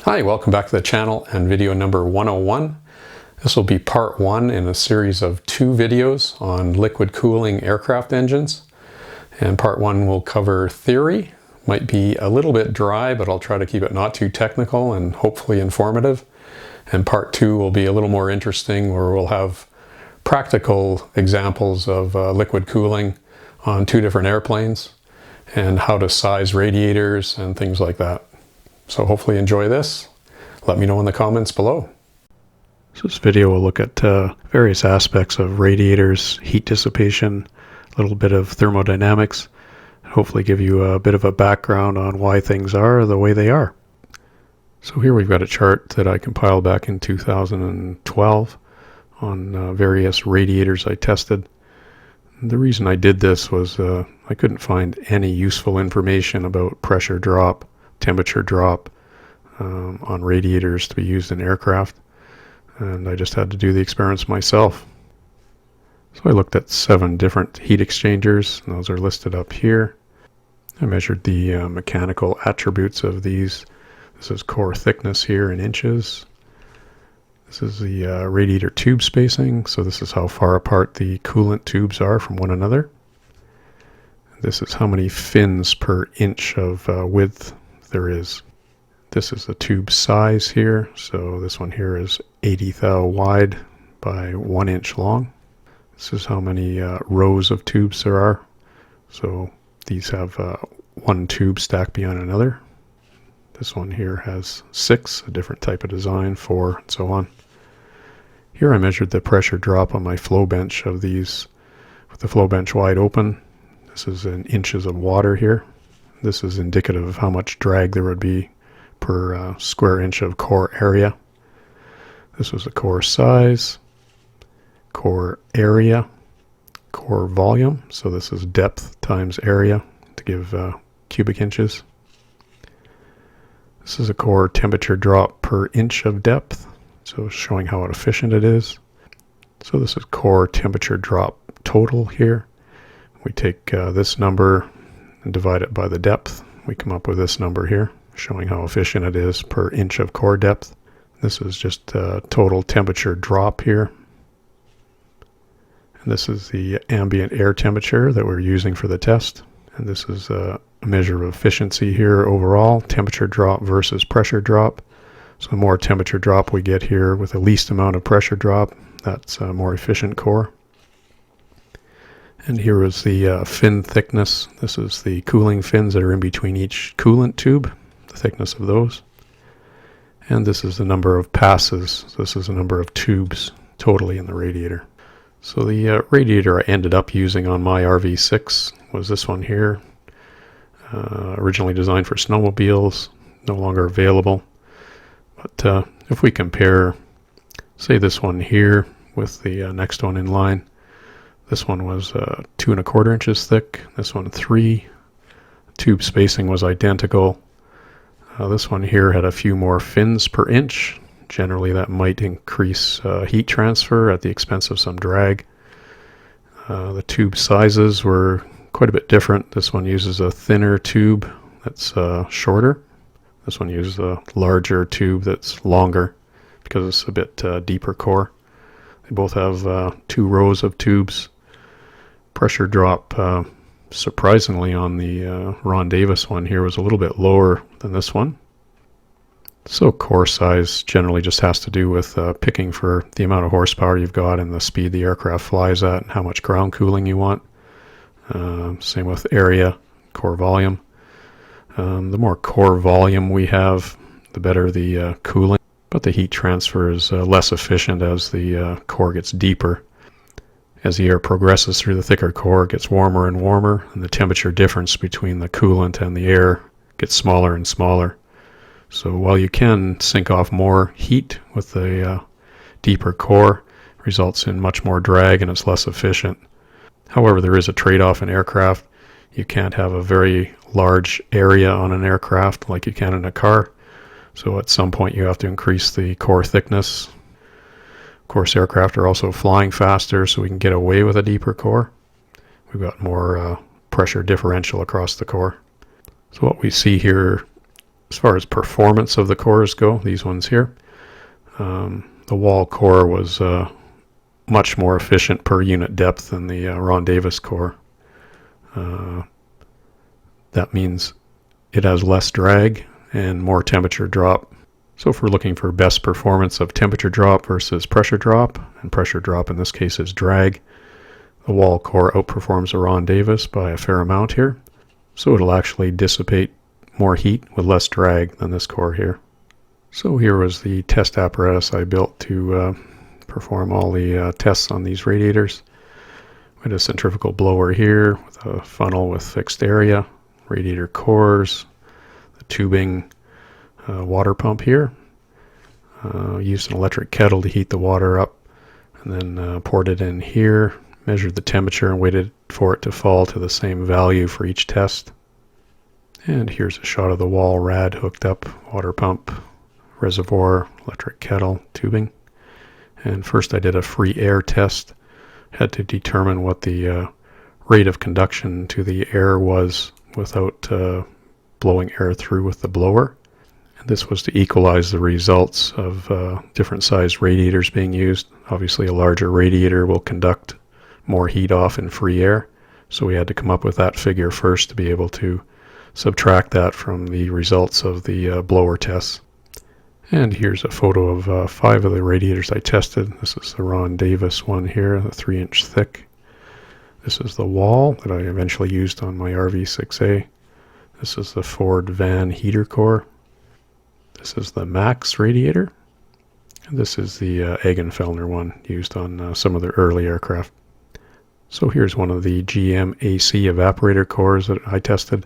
Hi, welcome back to the channel and video number 101. This will be part one in a series of 2 videos on liquid cooling aircraft engines. And part one will cover theory. Might be a little bit dry, but I'll try to keep it not too technical and hopefully informative. And part 2 will be a little more interesting, where we'll have practical examples of liquid cooling on 2 different airplanes and how to size radiators and things like that. So hopefully enjoy this. Let me know in the comments below. So this video will look at various aspects of radiators, heat dissipation, a little bit of thermodynamics, and hopefully give you a bit of a background on why things are the way they are. So here we've got a chart that I compiled back in 2012 on various radiators I tested. And the reason I did this was I couldn't find any useful information about pressure drop, temperature drop on radiators to be used in aircraft, and I just had to do the experiments myself. So I looked at 7 different heat exchangers, and those are listed up here. I measured the mechanical attributes of these. This is core thickness here in inches. This is the radiator tube spacing, so this is how far apart the coolant tubes are from one another. This is how many fins per inch of width there is. This is the tube size here, so this one here is 80 thou wide by 1 inch long. This is how many rows of tubes there are, so these have 1 tube stacked beyond another. This one here has 6, a different type of design, 4, and so on. Here I measured the pressure drop on my flow bench of these with the flow bench wide open. This is in inches of water here. This is indicative of how much drag there would be per square inch of core area. This was the core size, core area, core volume. So this is depth times area to give cubic inches. This is a core temperature drop per inch of depth, so showing how efficient it is. So this is core temperature drop total here. We take this number and divide it by the depth. We come up with this number here, showing how efficient it is per inch of core depth. This is just total temperature drop here. And this is the ambient air temperature that we're using for the test. And this is a measure of efficiency here overall, temperature drop versus pressure drop. So the more temperature drop we get here with the least amount of pressure drop, that's a more efficient core. And here is the fin thickness. This is the cooling fins that are in between each coolant tube, the thickness of those. And this is the number of passes. So this is the number of tubes totally in the radiator. So the radiator I ended up using on my RV6 was this one here. Originally designed for snowmobiles, no longer available. But if we compare, say, this one here with the next one in line, this one was 2 1/4 inches thick, this one 3. Tube spacing was identical. This one here had a few more fins per inch. Generally that might increase heat transfer at the expense of some drag. The tube sizes were quite a bit different. This one uses a thinner tube that's shorter. This one uses a larger tube that's longer because it's a bit deeper core. They both have 2 rows of tubes. Pressure drop, surprisingly, on the Ron Davis one here was a little bit lower than this one. So core size generally just has to do with picking for the amount of horsepower you've got and the speed the aircraft flies at and how much ground cooling you want. Same with area, core volume. The more core volume we have, the better the cooling, but the heat transfer is less efficient as the core gets deeper. As the air progresses through the thicker core, it gets warmer and warmer, and the temperature difference between the coolant and the air gets smaller and smaller. So while you can sink off more heat with the deeper core, it results in much more drag and it's less efficient. However, there is a trade-off in aircraft. You can't have a very large area on an aircraft like you can in a car. So at some point you have to increase the core thickness. Of course, aircraft are also flying faster, so we can get away with a deeper core. We've got more pressure differential across the core. So what we see here As far as performance of the cores go, these ones here, the wall core was much more efficient per unit depth than the Ron Davis core. That means it has less drag and more temperature drop. So if we're looking for best performance of temperature drop versus pressure drop, and pressure drop in this case is drag, the wall core outperforms the Ron Davis by a fair amount here. So it'll actually dissipate more heat with less drag than this core here. So here was the test apparatus I built to perform all the tests on these radiators. We had a centrifugal blower here with a funnel with fixed area, radiator cores, the tubing water pump here. Used an electric kettle to heat the water up, and then poured it in here, measured the temperature and waited for it to fall to the same value for each test. And here's a shot of the wall rad hooked up, water pump, reservoir, electric kettle, tubing. And first I did a free air test. Had to determine what the rate of conduction to the air was without blowing air through with the blower. And this was to equalize the results of different sized radiators being used. Obviously a larger radiator will conduct more heat off in free air. So we had to come up with that figure first to be able to subtract that from the results of the blower tests. And here's a photo of 5 of the radiators I tested. This is the Ron Davis one here, the 3-inch thick. This is the wall that I eventually used on my RV6A. This is the Ford van heater core. This is the Max radiator. And this is the Eggenfellner one used on some of the early aircraft. So here's one of the GM AC Evaporator Cores that I tested.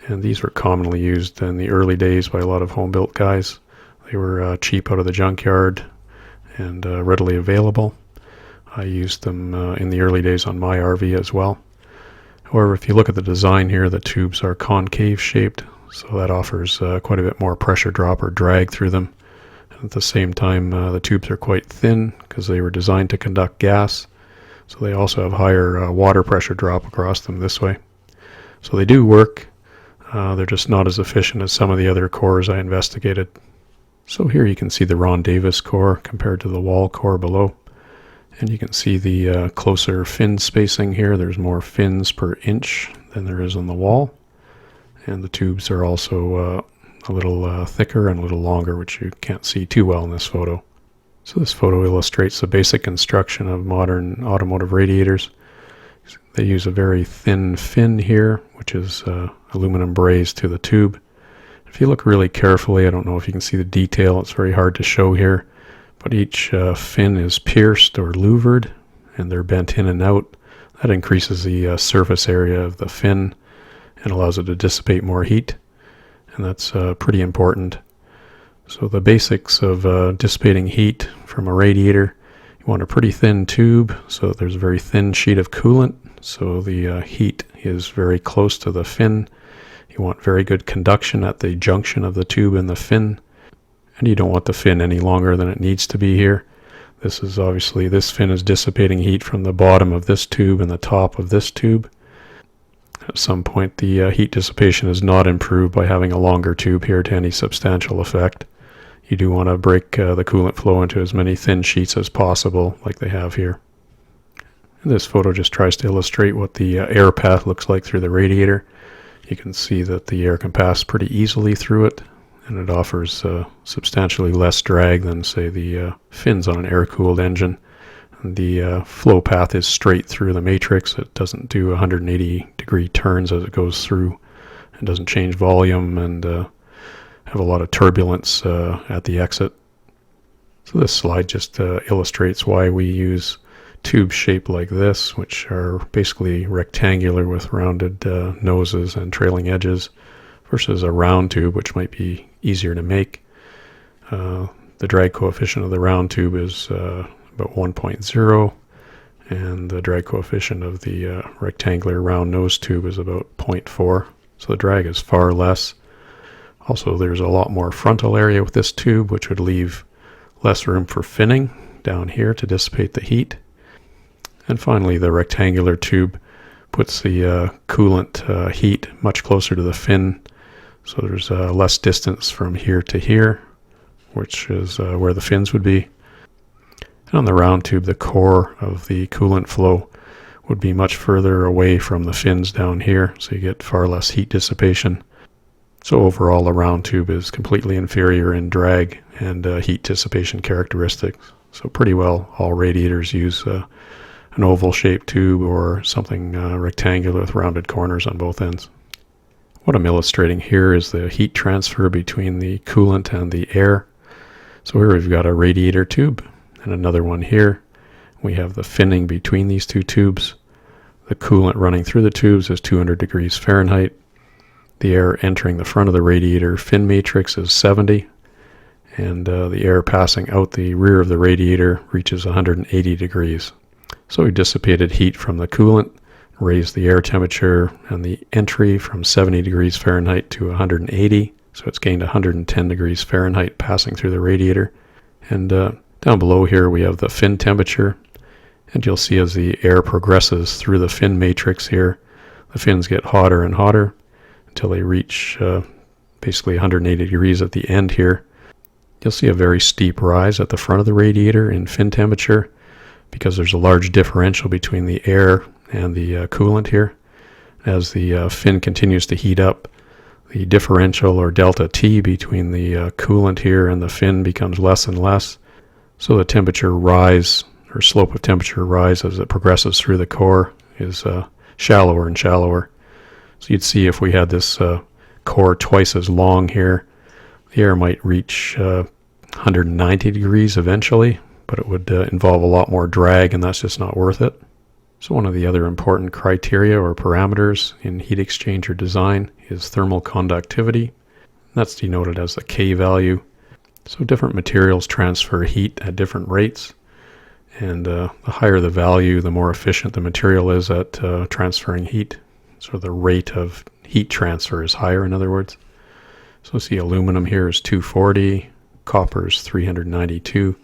And these were commonly used in the early days by a lot of home-built guys. They were cheap out of the junkyard and readily available. I used them in the early days on my RV as well. However, if you look at the design here, the tubes are concave shaped, so that offers quite a bit more pressure drop or drag through them. And at the same time, the tubes are quite thin because they were designed to conduct gas, so they also have higher water pressure drop across them this way. So they do work. They're just not as efficient as some of the other cores I investigated. So here you can see the Ron Davis core compared to the wall core below. And you can see the closer fin spacing here. There's more fins per inch than there is on the wall. And the tubes are also a little thicker and a little longer, which you can't see too well in this photo. So this photo illustrates the basic construction of modern automotive radiators. They use a very thin fin here, which is aluminum braze to the tube. If you look really carefully, I don't know if you can see the detail, it's very hard to show here, but each fin is pierced or louvered, and they're bent in and out. That increases the surface area of the fin and allows it to dissipate more heat, and that's pretty important. So the basics of dissipating heat from a radiator: you want a pretty thin tube, so there's a very thin sheet of coolant, so the heat is very close to the fin. You want very good conduction at the junction of the tube and the fin, and you don't want the fin any longer than it needs to be here. This fin is dissipating heat from the bottom of this tube and the top of this tube. At some point the heat dissipation is not improved by having a longer tube here to any substantial effect. You do want to break the coolant flow into as many thin sheets as possible, like they have here. And this photo just tries to illustrate what the air path looks like through the radiator. You can see that the air can pass pretty easily through it, and it offers substantially less drag than, say, the fins on an air-cooled engine. And the flow path is straight through the matrix. It doesn't do 180-degree turns as it goes through. It doesn't change volume and have a lot of turbulence at the exit. So this slide just illustrates why we use tubes shaped like this, which are basically rectangular with rounded noses and trailing edges, versus a round tube, which might be easier to make. The drag coefficient of the round tube is about 1.0, and the drag coefficient of the rectangular round nose tube is about 0.4, so the drag is far less. Also, there's a lot more frontal area with this tube, which would leave less room for finning down here to dissipate the heat. And finally, the rectangular tube puts the coolant heat much closer to the fin, So there's less distance from here to here, which is where the fins would be. And on the round tube, the core of the coolant flow would be much further away from the fins down here, so you get far less heat dissipation. So overall, the round tube is completely inferior in drag and heat dissipation characteristics. So pretty well all radiators use an oval-shaped tube or something rectangular with rounded corners on both ends. What I'm illustrating here is the heat transfer between the coolant and the air. So here we've got a radiator tube and another one here. We have the finning between these two tubes. The coolant running through the tubes is 200 degrees Fahrenheit. The air entering the front of the radiator fin matrix is 70, and the air passing out the rear of the radiator reaches 180 degrees. So we dissipated heat from the coolant, raised the air temperature and the entry from 70 degrees Fahrenheit to 180, so it's gained 110 degrees Fahrenheit passing through the radiator. And down below here we have the fin temperature, and you'll see as the air progresses through the fin matrix here, the fins get hotter and hotter until they reach basically 180 degrees at the end here. You'll see a very steep rise at the front of the radiator in fin temperature because there's a large differential between the air and the coolant here. As the fin continues to heat up, the differential or delta T between the coolant here and the fin becomes less and less. So the temperature rise or slope of temperature rise as it progresses through the core is shallower and shallower. So you'd see if we had this core twice as long here, the air might reach 190 degrees eventually, but it would involve a lot more drag, and that's just not worth it. So one of the other important criteria or parameters in heat exchanger design is thermal conductivity. That's denoted as the K value. So different materials transfer heat at different rates, and the higher the value, the more efficient the material is at transferring heat. So the rate of heat transfer is higher, in other words. So see, aluminum here is 240, copper is 392,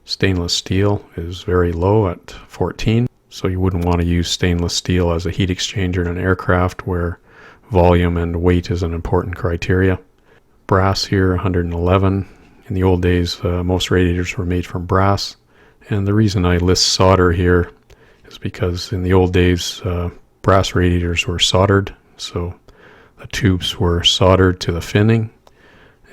stainless steel is very low at 14. So you wouldn't want to use stainless steel as a heat exchanger in an aircraft where volume and weight is an important criteria. Brass here, 111. In the old days, most radiators were made from brass. And the reason I list solder here is because in the old days, brass radiators were soldered. So the tubes were soldered to the finning,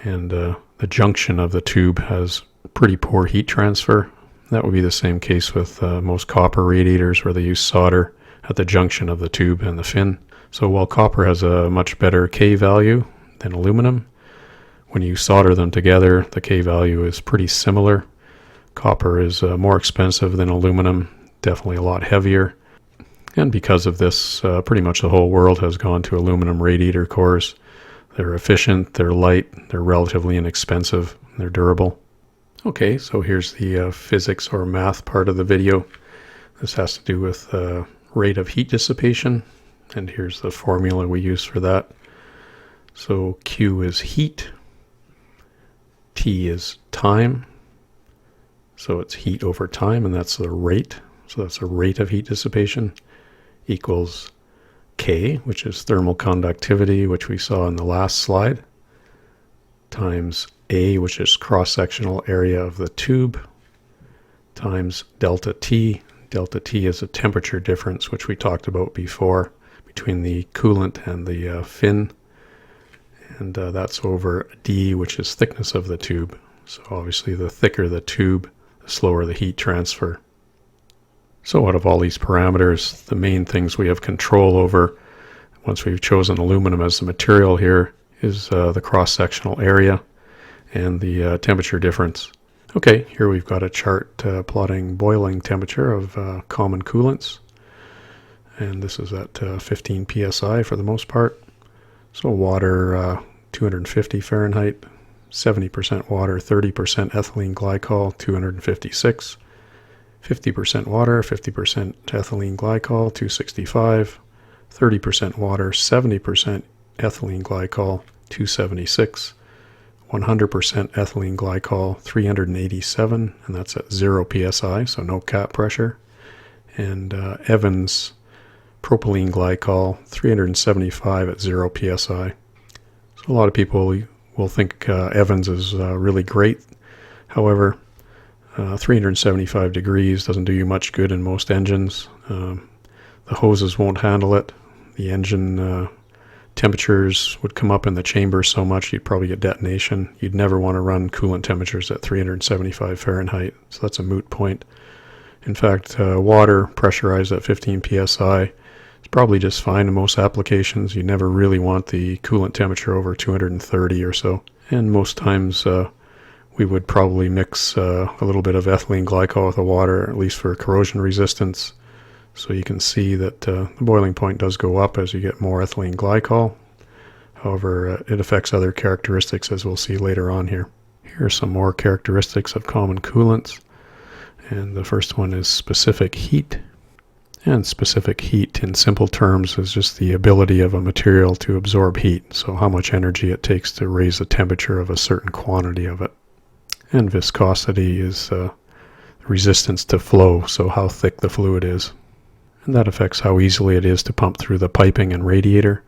and the junction of the tube has pretty poor heat transfer. That would be the same case with most copper radiators, where they use solder at the junction of the tube and the fin. So while copper has a much better K value than aluminum, when you solder them together, the K value is pretty similar. Copper is more expensive than aluminum, definitely a lot heavier. And because of this, pretty much the whole world has gone to aluminum radiator cores. They're efficient, they're light, they're relatively inexpensive, they're durable. Okay, so here's the physics or math part of the video. This has to do with rate of heat dissipation, and here's the formula we use for that. So Q is heat, T is time, so it's heat over time, and that's the rate. So that's the rate of heat dissipation, equals K, which is thermal conductivity, which we saw in the last slide, times A, which is cross-sectional area of the tube, times delta T. Delta T is a temperature difference, which we talked about before, between the coolant and the fin. And that's over D, which is thickness of the tube. So obviously the thicker the tube, the slower the heat transfer. So out of all these parameters, the main things we have control over, once we've chosen aluminum as the material here, is the cross-sectional area and the temperature difference. Okay, here we've got a chart plotting boiling temperature of common coolants. And this is at 15 psi for the most part. So water, 250 Fahrenheit, 70% water, 30% ethylene glycol, 256. 50% water, 50% ethylene glycol, 265. 30% water, 70% ethylene glycol, 276. 100% ethylene glycol, 387, and that's at 0 psi, so no cap pressure. And Evans propylene glycol, 375 at 0 psi. So So a lot of people will think Evans is really great. However, 375 degrees doesn't do you much good in most engines. The hoses won't handle it. The engine temperatures would come up in the chamber so much you'd probably get detonation. You'd never want to run coolant temperatures at 375 Fahrenheit, so that's a moot point. In fact, water pressurized at 15 psi is probably just fine in most applications. You never really want the coolant temperature over 230 or so. And most times we would probably mix a little bit of ethylene glycol with the water, at least for corrosion resistance. So you can see that the boiling point does go up as you get more ethylene glycol. However, it affects other characteristics, as we'll see later on here. Here are some more characteristics of common coolants. And the first one is specific heat. And specific heat, in simple terms, is just the ability of a material to absorb heat. So how much energy it takes to raise the temperature of a certain quantity of it. And viscosity is resistance to flow, so how thick the fluid is. And that affects how easily it is to pump through the piping and radiator.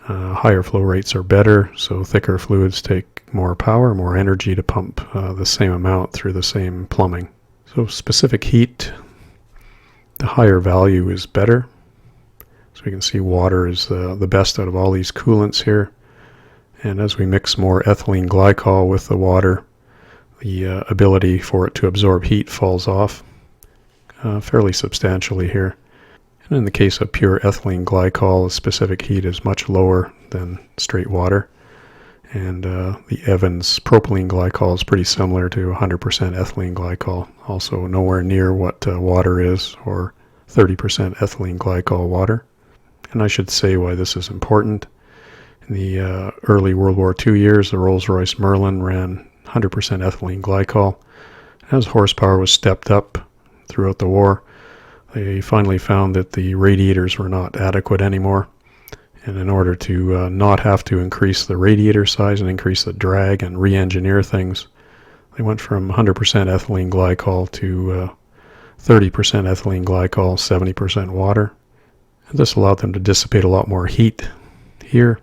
Higher flow rates are better, so thicker fluids take more power, more energy to pump the same amount through the same plumbing. So specific heat, the higher value is better. So we can see water is the best out of all these coolants here. And as we mix more ethylene glycol with the water, the ability for it to absorb heat falls off fairly substantially here. And in the case of pure ethylene glycol, the specific heat is much lower than straight water. And the Evans propylene glycol is pretty similar to 100% ethylene glycol, also nowhere near what water is, or 30% ethylene glycol water. And I should say why this is important. In the early World War II years, the Rolls-Royce Merlin ran 100% ethylene glycol. As horsepower was stepped up throughout the war, they finally found that the radiators were not adequate anymore. And in order to not have to increase the radiator size and increase the drag and re-engineer things, they went from 100% ethylene glycol to 30% ethylene glycol, 70% water. And this allowed them to dissipate a lot more heat here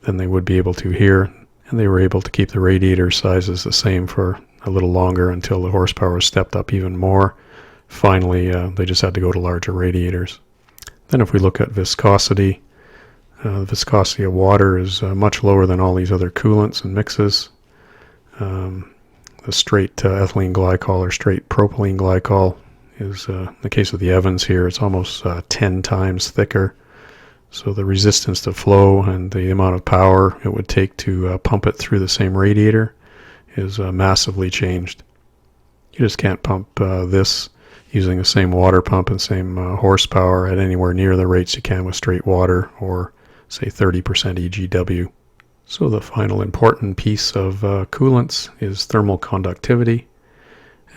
than they would be able to here. And they were able to keep the radiator sizes the same for a little longer until the horsepower stepped up even more. Finally, they just had to go to larger radiators. Then if we look at viscosity, the viscosity of water is much lower than all these other coolants and mixes. The straight ethylene glycol or straight propylene glycol is, in the case of the Evans here, it's almost 10 times thicker. So the resistance to flow and the amount of power it would take to pump it through the same radiator is massively changed. You just can't pump this using the same water pump and same horsepower at anywhere near the rates you can with straight water or say 30% EGW. So the final important piece of coolants is thermal conductivity.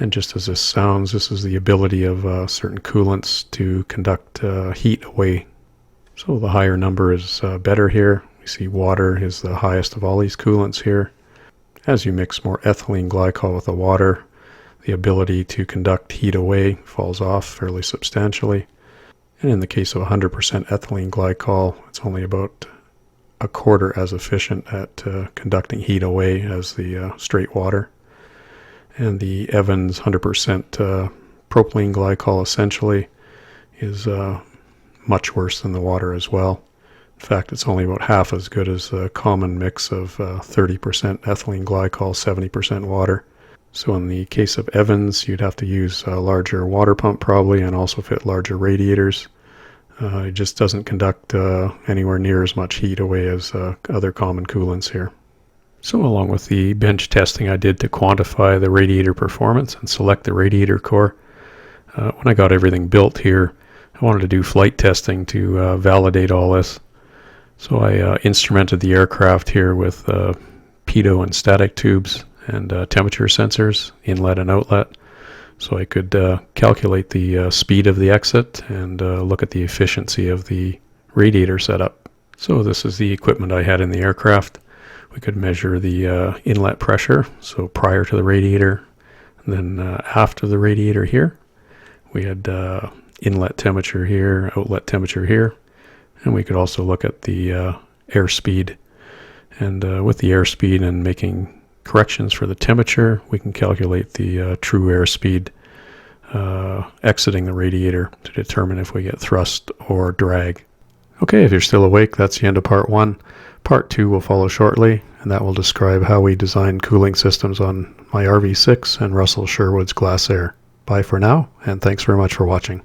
And just as this sounds, this is the ability of certain coolants to conduct heat away. So the higher number is better here. We see water is the highest of all these coolants here. As you mix more ethylene glycol with the water, the ability to conduct heat away falls off fairly substantially. And in the case of 100% ethylene glycol, it's only about a quarter as efficient at conducting heat away as the straight water. And the Evans 100% propylene glycol essentially is much worse than the water as well. In fact, it's only about half as good as the common mix of 30% ethylene glycol, 70% water. So in the case of Evans, you'd have to use a larger water pump probably and also fit larger radiators. It just doesn't conduct anywhere near as much heat away as other common coolants here. So along with the bench testing I did to quantify the radiator performance and select the radiator core, when I got everything built here, I wanted to do flight testing to validate all this. So I instrumented the aircraft here with pitot and static tubes and temperature sensors, inlet and outlet, so I could calculate the speed of the exit and look at the efficiency of the radiator setup. So this is the equipment I had in the aircraft. We could measure the inlet pressure, so prior to the radiator, and then after the radiator here. We had inlet temperature here, outlet temperature here, and we could also look at the airspeed And with the airspeed and making corrections for the temperature, we can calculate the true airspeed exiting the radiator to determine if we get thrust or drag. Okay, if you're still awake, that's the end of part 1. Part 2 will follow shortly, and that will describe how we design cooling systems on my RV6 and Russell Sherwood's Glass Air. Bye for now, and thanks very much for watching.